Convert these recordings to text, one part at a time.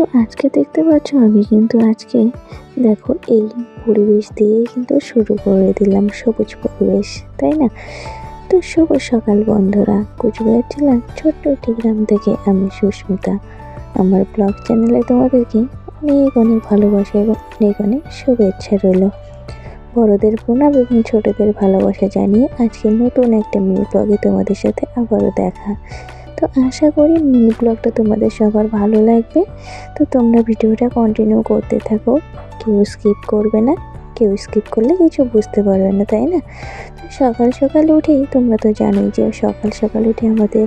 তো আজকে দেখতে পাচ্ছ আমি কিন্তু আজকে দেখো এই পরিবেশ দিয়েই কিন্তু শুরু করে দিলাম, সবুজ পরিবেশ, তাই না? তো শুভ সকাল বন্ধুরা, কুচবিহার জেলার ছোট্ট একটি গ্রাম থেকে আমি সুস্মিতা। আমার ব্লগ চ্যানেলে তোমাদেরকে অনেক অনেক ভালোবাসা এবং অনেক অনেক শুভেচ্ছা রইল। বড়দের প্রণাম এবং ছোটদের ভালোবাসা জানিয়ে আজকে নতুন একটা মিনি ব্লগে তোমাদের সাথে আবারও দেখা। তো আশা করি মিনি ব্লগটা তোমাদের সবার ভালো লাগবে। তো তোমরা ভিডিওটা কন্টিনিউ করতে থাকো, কেউ স্কিপ করবে না, কেউ স্কিপ করলে কিছু বুঝতে পারবে না, তাই না? তো সকাল সকাল উঠেই তোমরা তো জানোই যে সকাল সকাল উঠে আমাদের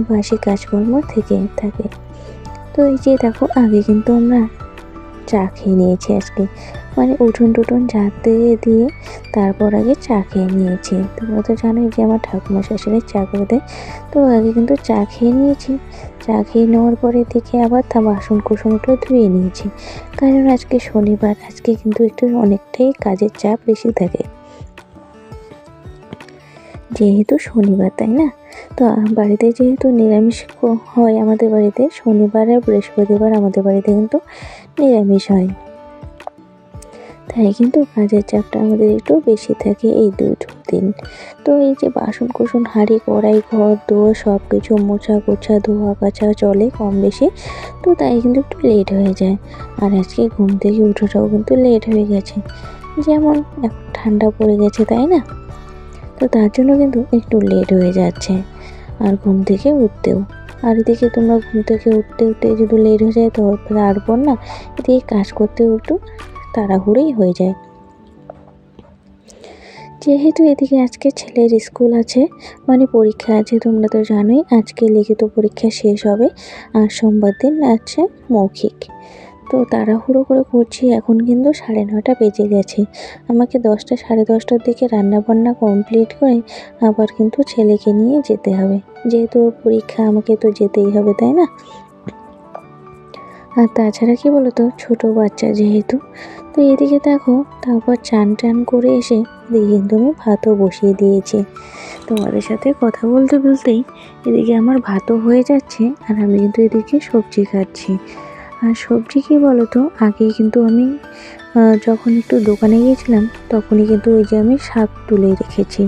বাসি কাজকর্ম থেকে থাকে। তো এই যে দেখো আগে কিন্তু আমরা চা খেয়ে নিয়েছি আজকে, মানে উঠোন টুঠোন ঝাঁট দিয়ে তারপর আগে চা খেয়ে নিয়েছি। তোমরা তো জানোই যে আমার ঠাকুমা শাশুড়ি চা করে দেয়। তো আগে কিন্তু চা খেয়ে নিয়েছি। চা খেয়ে নেওয়ার পরে দেখে আবার তা বাসন কুসনগুলো ধুয়ে নিয়েছি, কারণ আজকে শনিবার, আজকে কিন্তু একটু অনেকটাই কাজের চাপ বেশি থাকে যেহেতু শনিবার, তাই না? তো বাড়িতে যেহেতু নিরামিষ হয়, আমাদের বাড়িতে শনিবার আর বৃহস্পতিবার আমাদের বাড়িতে কিন্তু নিরামিষ হয়, তাই কিন্তু কাজের চাপটা আমাদের একটু বেশি থাকে এই দিন। তো এই যে বাসন কুসন, হাঁড়ি কড়াই, ঘর দোর সব কিছু মোছা গোছা ধোয়া কাচা চলে কম বেশি। তো তাই কিন্তু একটু লেট হয়ে যায়। আর আজকে ঘুম থেকে উঠোটাও কিন্তু লেট হয়ে গেছে, যেমন এখন ঠান্ডা পড়ে গেছে, তাই না? তো তার জন্য কিন্তু একটু লেট হয়ে যাচ্ছে, আর ঘুম থেকে উঠতেও। আর এদিকে তোমরা ঘুম থেকে উঠতে যদি লেট হয়ে যায় তারপর না এদিকে কাজ করতেও একটু তাড়াহুড়োই হয়ে যায়। যেহেতু এদিকে আজকে ছেলের স্কুল আছে, মানে পরীক্ষা আছে, তোমরা তো জানোই আজকে লিখিত পরীক্ষা শেষ হবে আর সোমবার দিন আছে মৌখিক। তো তাড়াহুড়ো করে করছি, এখন কিন্তু 9:30 বেজে গেছে। আমাকে 10টা 10:30টার দিকে রান্নাবান্না কমপ্লিট করে আবার কিন্তু ছেলেকে নিয়ে যেতে হবে, যেহেতু ওর পরীক্ষা, আমাকে তো যেতেই হবে, তাই না? আর তাছাড়া কি বলতো, ছোট বাচ্চা যেহেতু। তো এদিকে দেখো তারপর চান টান করে এসে দেখি কিন্তু আমি ভাতও বসিয়ে দিয়েছি। তোমাদের সাথে কথা বলতে বলতেই এদিকে আমার ভাতও হয়ে যাচ্ছে, আর আমি কিন্তু এদিকে সবজি কাটছি। আর সবজি কি বলতো, আগে কিন্তু আমি যখন একটু দোকানে গিয়েছিলাম তখনই কিন্তু ওই যে আমি শাক তুলে রেখেছি,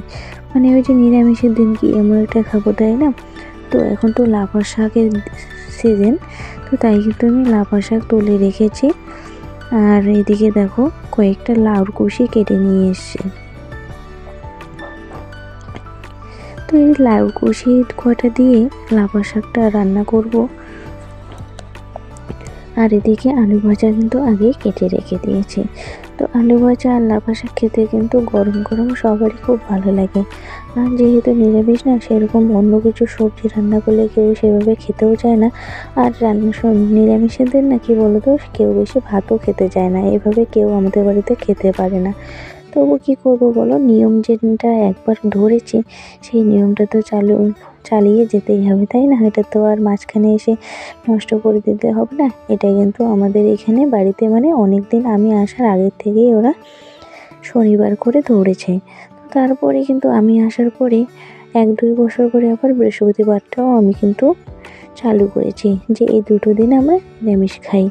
মানে ওই যে নিরামিষের দিন কি এমন একটা খাবো, তাই না? তো এখন তো লাফা শাকের সিজন, তো তাই কিন্তু আমি লাফা শাক তুলে রেখেছি। আর এদিকে দেখো কয়েকটা লাউর কুশি কেটে নিয়ে এসেছি। তো এই লাউর কুশি কটা দিয়ে লাফা শাকটা রান্না করব। আর এদিকে আলু ভাজা কিন্তু আগে কেটে রেখে দিয়েছি। তো আলু ভাজা আর লাফা শাক খেতে কিন্তু গরম গরম সবারই খুব ভালো লাগে। আর যেহেতু নিরামিষ না, সেরকম অন্য কিছু সবজি রান্না করলে কেউ সেভাবে খেতেও চায় না। আর নিরামিষের দিন না কি বলতো, কেউ বেশি ভাতও খেতে চায় না, এভাবে কেউ আমাদের বাড়িতে খেতে পারে না। তবু কি করব বলো, নিয়ম যেটা একবার ধরেছি সেই নিয়মটা তো চালিয়ে যেতেই হবে, তাই না? এটা তো আর মাঝখানে এসে নষ্ট করে দিতে হবে না। এটা কিন্তু আমাদের এখানে বাড়িতে মানে অনেক দিন আমি আসার আগের থেকেই ওরা শনিবার করে ধরেছে। তারপরে কিন্তু আমি আসার পরে 1-2 বছর করে আবার বৃহস্পতিবারটাও আমি কিন্তু চালু করেছি যে এই দুটো দিন আমরা নিরামিষ খাই।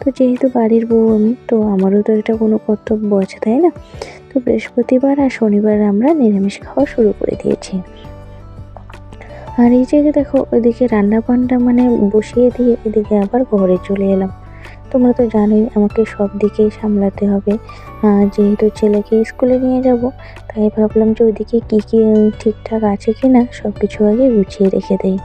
তো যেহেতু বাড়ির বউ আমি, তো আমারও তো এটা কোনো কর্তব্য আছে, তাই না? তো বৃহস্পতিবার আর শনিবার আমরা নিরামিষ খাওয়া শুরু করে দিয়েছি। আর এই যে দেখো ওইদিকে রান্না বান্না মানে বসিয়ে দিয়ে এদিকে আবার ঘরে চলে এলাম। তোমরা তো জানোই আমাকে সব দিকেই সামলাতে হবে। যেহেতু ছেলেকে স্কুলে নিয়ে যাব, তাই ভাবলাম যে ওইদিকে কী কী ঠিকঠাক আছে কি না সব কিছু আগে গুছিয়ে রেখে দেই।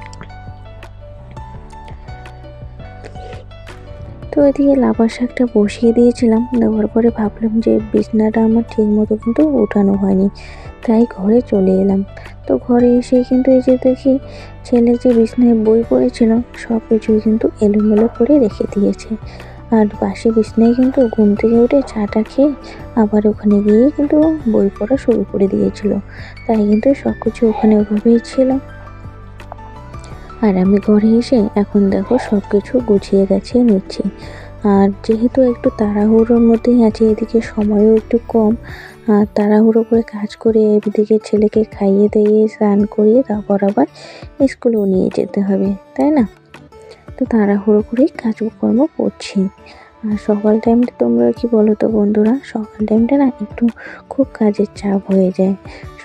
তো এদিকে লাফা শাকটা বসিয়ে দিয়েছিলাম, দেওয়ার পরে ভাবলাম যে বিছনাটা আমার ঠিক মতো কিন্তু উঠানো হয়নি, তাই ঘরে চলে এলাম। তো ঘরে এসে কিন্তু এই যে দেখি ছেলে যে বিছনায় বই পড়েছিল সব কিছুই কিন্তু এলোমেলো করে রেখে দিয়েছে। আর পাশে বিছনায় কিন্তু ঘুম থেকে উঠে চাটা খেয়ে আবার ওখানে গিয়ে কিন্তু বই পড়া শুরু করে দিয়েছিল, তাই কিন্তু সব কিছু ওখানে ওভাবেই ছিল। আর আমি ঘরে এসে এখন দেখো সব কিছু গুছিয়ে গাছিয়ে নিচ্ছি। আর যেহেতু একটু তাড়াহুড়োর মধ্যেই আছে, এদিকে সময়ও একটু কম, আর তাড়াহুড়ো করে কাজ করে এদিকে ছেলেকে খাইয়ে দাইয়ে স্নান করিয়ে তারপর আবার স্কুলেও নিয়ে যেতে হবে, তাই না? তো তাড়াহুড়ো করেই কাজকর্ম করছি। আর সকাল টাইমটা তোমরা কি বলো তো বন্ধুরা, সকাল টাইমটা না একটু খুব কাজের চাপ হয়ে যায়।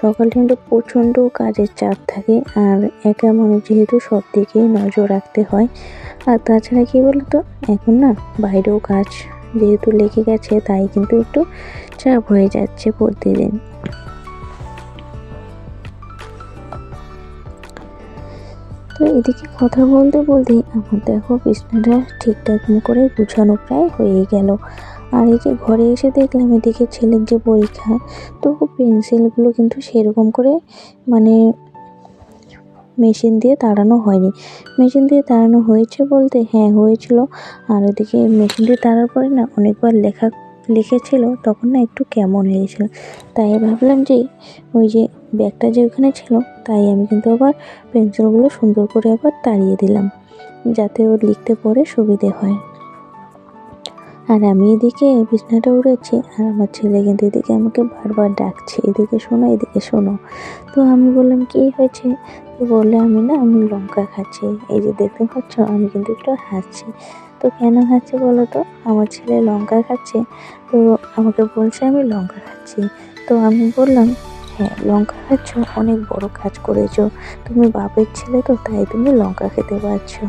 সকাল টাইমটা প্রচণ্ড কাজের চাপ থাকে, আর একা মানুষ যেহেতু সব দিকেই নজর রাখতে হয়। আর তাছাড়া কি বলো তো, এখন না বাইরেও কাজ যেহেতু লেগে গেছে, তাই কিন্তু একটু চাপ হয়ে যাচ্ছে প্রতিদিন। তো এদিকে কথা বলতে বলতেই আমার দেখো বিছানাটা ঠিকঠাক করে গুছানো প্রায় হয়ে গেল। আর এই যে ঘরে এসে দেখলাম এদিকে ছেলের যে পরীক্ষা, তো পেন্সিলগুলো কিন্তু সেরকম করে মানে মেশিন দিয়ে তাড়ানো হয়নি। মেশিন দিয়ে তাড়ানো হয়েছে বলতে হ্যাঁ হয়েছিল। আর ওদিকে মেশিন দিয়ে তাড়ার পরে না অনেকবার লিখেছিল, তখন না একটু কেমন হয়েছিল। তাই ভাবলাম যে ওই যে ব্যাগটা যে ওখানে ছিল, তাই আমি কিন্তু আবার পেন্সিলগুলো সুন্দর করে আবার তাড়িয়ে দিলাম, যাতে ওর লিখতে পড়ে সুবিধে হয়। আর আমি এদিকে বিছানাটা উড়েছি, আর আমার ছেলে কিন্তু এদিকে আমাকে বারবার ডাকছে, এদিকে শোনো এদিকে শোনো। তো আমি বললাম কি হয়েছে? তো বললে আমি লঙ্কা খাচ্ছি। এই যে দেখতে পাচ্ছ আমি কিন্তু একটু হাসছি। তো কেন হাসছি বলো তো? আমার ছেলে লঙ্কা খাচ্ছে, তো আমাকে বলছে আমি লঙ্কা খাচ্ছি। তো আমি বললাম হ্যাঁ লঙ্কা খাচ্ছ, অনেক বড় কাজ করেছো, তুমি বাপের ছেলে তো তাই তুমি লঙ্কা খেতে পারছো।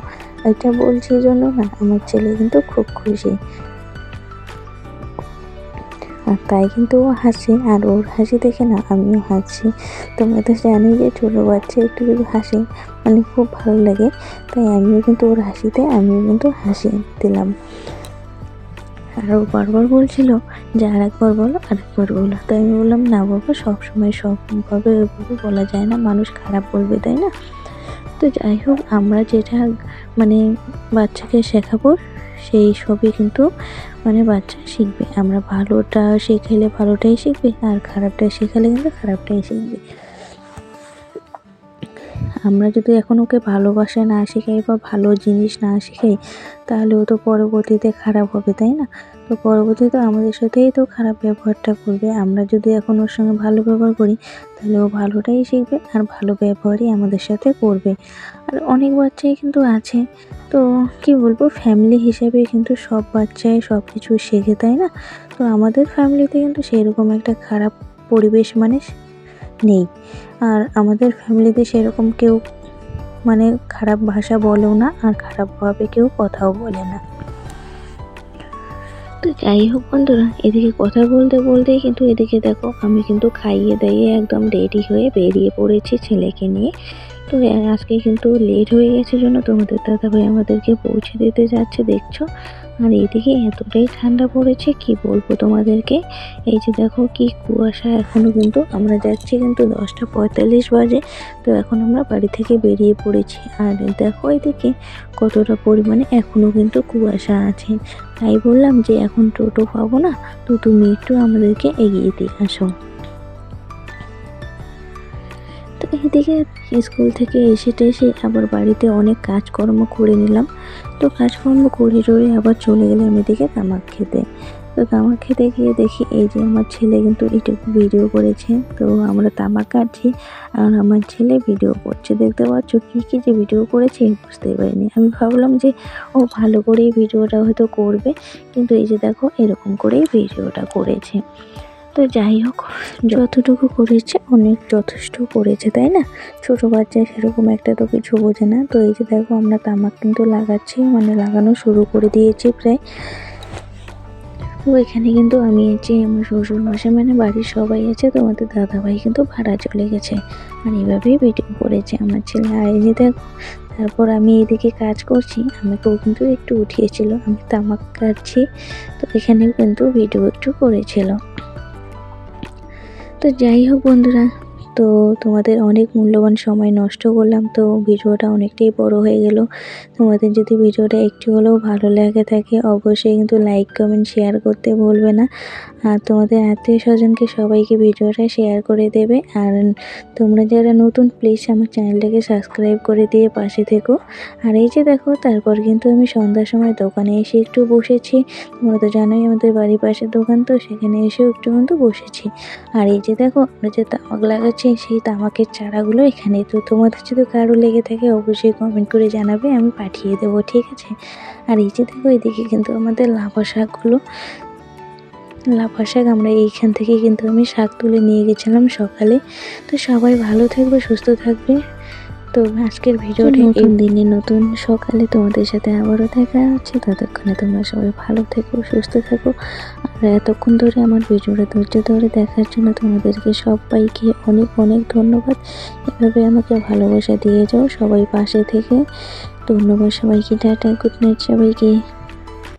এটা বলছি জন্য না আমার ছেলে কিন্তু খুব খুশি। আর তাই কিন্তু ও হাসে, আর ওর হাসি দেখে না আমিও হাসছি। তোমরা তো জানোই যে ছোটো বাচ্চা একটু যদি হাসে মানে খুব ভালো লাগে, তাই আমিও কিন্তু ওর হাসিতে আমিও কিন্তু হাসি দিলাম। আর ও বারবার বলছিল যে আরেকবার বলো আরেকবার বলো। তাই আমি বললাম না বাবা, সবসময় সবভাবে ওইভাবে বলা যায় না, মানুষ খারাপ বলবে তাই না। তো যাই হোক, আমরা যেটা মানে বাচ্চাকে শেখাবো সেই সবই কিন্তু মানে বাচ্চা শিখবে। আমরা ভালোটা শেখালে ভালোটাই শিখবে, আর খারাপটা শেখালে কিন্তু খারাপটাই শিখবে। আমরা যদি এখন ওকে ভালোবাসা না শেখাই বা ভালো জিনিস না শেখাই, তাহলে ও তো পরবর্তীতে খারাপ হবে তাই না। তো পরবর্তীতে আমাদের সাথেই তো খারাপ ব্যবহারটা করবে। আমরা যদি এখন ওর সঙ্গে ভালো ব্যবহার করি, তাহলে ও ভালোটাই শিখবে আর ভালো ব্যবহারই আমাদের সাথে করবে। আর অনেক বাচ্চাই কিন্তু আছে, তো কি বলবো, ফ্যামিলি হিসেবে কিন্তু সব বাচ্চাই সব কিছু শেখে তাই না। তো আমাদের ফ্যামিলিতে কিন্তু সেরকম একটা খারাপ পরিবেশ মানে নেই। আর আমাদের ফ্যামিলিতে সেরকম কেউ মানে খারাপ ভাষা বলেও না, আর খারাপভাবে কেউ কথাও বলে না। তো যাই হোক বন্ধুরা, এদিকে কথা বলতে বলতেই কিন্তু এদিকে দেখো আমি কিন্তু খাইয়ে দাইয়ে একদম রেডি হয়ে বেরিয়ে পড়েছি ছেলেকে নিয়ে। তো আজকে কিন্তু লেট হয়ে গেছে জন্য তোমাদের দাদাভাই আমাদেরকে পৌঁছে দিতে যাচ্ছে দেখছো। আর এইদিকে এতটাই ঠান্ডা পড়েছে কি বলবো তোমাদেরকে। এই যে দেখো কি কুয়াশা, এখনো কিন্তু আমরা যাচ্ছি কিন্তু 10:45 বাজে। তো এখন আমরা বাড়ি থেকে বেরিয়ে পড়েছি, আর দেখো এদিকে কতটা পরিমাণে এখনো কিন্তু কুয়াশা আছে। তাই বললাম যে এখন টোটো পাবো না, তো তুমি একটু আমাদেরকে এগিয়ে দিয়ে আসো। তো এদিকে স্কুল থেকে এসে আবার বাড়িতে অনেক কাজকর্ম করে নিলাম। তো কাজকর্ম করে টরে আবার চলে গেলাম এদিকে তামাক খেতে। তো তামাক খেতে গিয়ে দেখি এই যে আমার ছেলে কিন্তু এইটুকু ভিডিও করেছে। তো আমরা তামাক কাটছি আর আমার ছেলে ভিডিও করছে। দেখতে পাচ্ছ কী কী যে ভিডিও করেছে বুঝতেই পারিনি। আমি ভাবলাম যে ও ভালো করেই ভিডিওটা হয়তো করবে, কিন্তু এই যে দেখো এরকম করেই ভিডিওটা করেছে। তো যাই হোক, যতটুকু করেছে অনেক যথেষ্ট করেছে তাই না। ছোটো বাচ্চা সেরকম একটা তো কিছু বোঝে না। তো এই যে দেখো আমরা তামাক কিন্তু লাগাচ্ছি, মানে লাগানো শুরু করে দিয়েছি প্রায়। তো এখানে কিন্তু আমি আছি, আমার শ্বশুর মশাই মানে বাড়ির সবাই আছে, তোমাদের দাদাভাই কিন্তু ভাড়া চলে গেছে। আর এইভাবেই ভিডিও করেছে আমার ছেলে। আর এই যে দেখো তারপর আমি এদিকে কাজ করছি, আমাকেও কিন্তু একটু উঠিয়েছিল, আমি তামাক কাটছি। তো এখানেও কিন্তু ভিডিও একটু করেছিল। তো যাই হোক বন্ধুরা, তো তোমাদের অনেক মূল্যবান সময় নষ্ট করলাম, তো ভিডিওটা অনেকটাই বড় হয়ে গেল। তোমাদের যদি ভিডিওটা একটু হলেও ভালো লাগে থাকে, অবশ্যই কিন্তু লাইক কমেন্ট শেয়ার করতে ভুলবে না। আর তোমাদের আত্মীয় স্বজনকে সবাইকে ভিডিওটা শেয়ার করে দেবে। আর তোমরা যারা নতুন, প্লিজ আমার চ্যানেলটাকে সাবস্ক্রাইব করে দিয়ে পাশে থেকো। আর এই যে দেখো তারপর কিন্তু আমি সন্ধ্যার সময় দোকানে এসে একটু বসেছি। তোমরা তো জানোই আমাদের বাড়ির পাশের দোকান, তো সেখানে এসেও একটু কিন্তু বসেছি। আর এই যে দেখো আমরা যে তামাক লাগাচ্ছি হচ্ছে সেই তামাকের চারাগুলো এখানে। তো তোমাদের যদি কারো লেগে থাকে অবশ্যই কমেন্ট করে জানাবে, আমি পাঠিয়ে দেবো, ঠিক আছে? আর এই যে দেখো এদিকে কিন্তু আমাদের লাফা শাকগুলো, লাফা শাক আমরা এইখান থেকে কিন্তু আমি শাক তুলে নিয়ে গেছিলাম সকালে। তো সবাই ভালো থাকবে, সুস্থ থাকবে। তো আজকের ভিডিওটা নতুন দিনে নতুন সকালে তোমাদের সাথে আবারও দেখা হচ্ছে। ততক্ষণে তোমরা সবাই ভালো থেকো, সুস্থ থাকো। আর এতক্ষণ ধরে আমার ভিডিওটা ধৈর্য ধরে দেখার জন্য তোমাদেরকে সবাইকে অনেক অনেক ধন্যবাদ। এভাবে আমাকে ভালোবাসা দিয়ে যাও সবাই পাশে থেকে। ধন্যবাদ সবাইকে, টাটা, গুড নাইট সবাইকে।